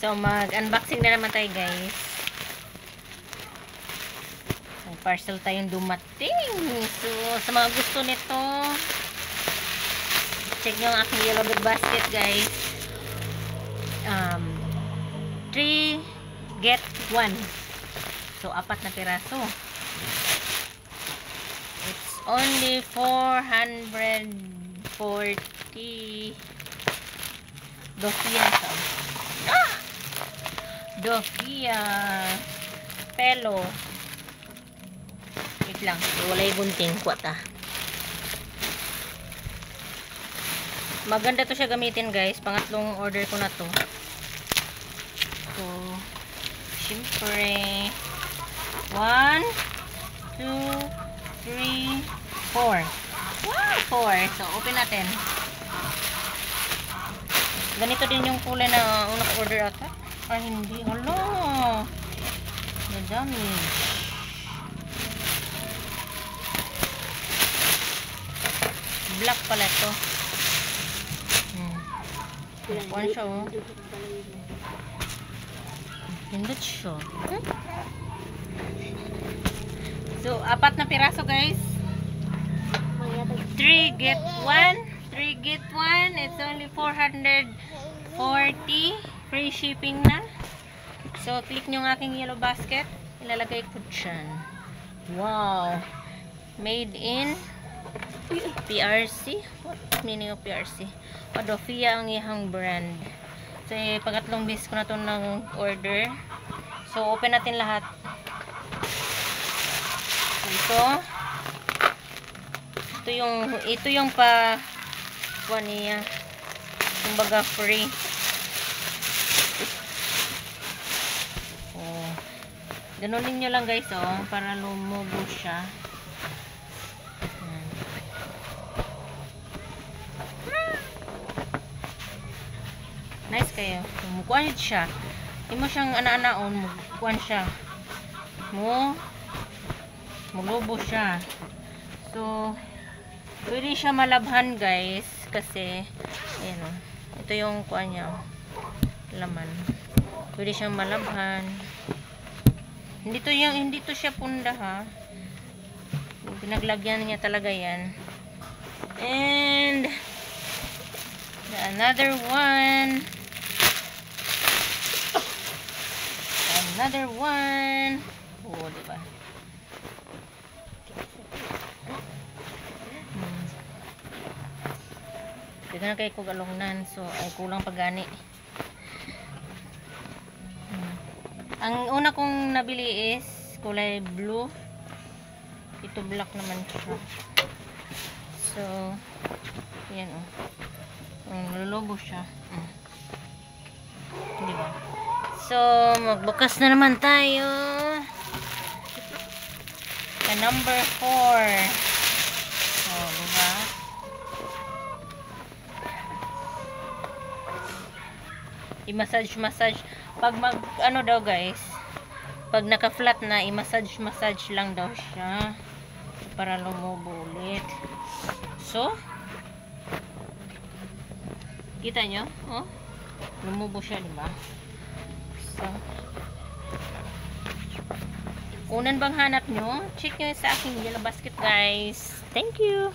So, mag-unboxing na naman tayo, guys. May parcel tayong dumating. So, sa mga gusto nito, check nyo ang aking yellow bag basket, guys. 3 get 1. So, 4 na piraso. It's only 440 Dofia. Dofia pelo. Wait lang, walay gunting kwata. Maganda to siya gamitin, guys. Pangatlong order ko na to. So, syempre 1 2 3 4. Wow, 4. So, open natin. Ganito din yung kulay na una ko order ata. Ay, hindi. Hala. May damage. Black pala ito. Kuhan siya, oh. Hindot siya. So, 4 na piraso, guys. 3 get 1. 3 get 1. It's only 440. Free shipping na. So, click nyo ang aking yellow basket. Ilalagay ko dyan. Wow. Made in PRC. What meaning of PRC? Dofia ang ihang brand. So, pangatlong beses ko na ito ng order. So, open natin lahat. Ito yung pa kuha niya. Kumbaga free. Oh. Ganunin nyo lang, guys, oh, para lumubo siya. Nice kayo. Mukuha nyo siya. Hindi mo siyang ana-anaon. Mukuha siya. Mulubo siya. So, pwede siya malabhan, guys. Kasi, ayan, o. Ito yung kuha niya, o. Laman. Pwede siyang malabhan. Hindi to siya punda, ha. Pinaglagyan niya talaga yan. And, another one. Another one. Oh, diba? Dito na kayo kugalongnan. So, ay kulang pagani. Ang una kong nabili is kulay blue. Ito black naman siya. So, yan, oh. Lulubo siya. Diba? So, magbukas na naman tayo. Sa number 4. Oh, diba? I-massage. Pag ano daw, guys, pag naka-flat na, i-massage lang daw siya para lumubo ulit. So, kita nyo? Oh, lumubo siya, diba? So, unan bang hanap nyo? Check nyo sa aking yellow basket, guys. Thank you!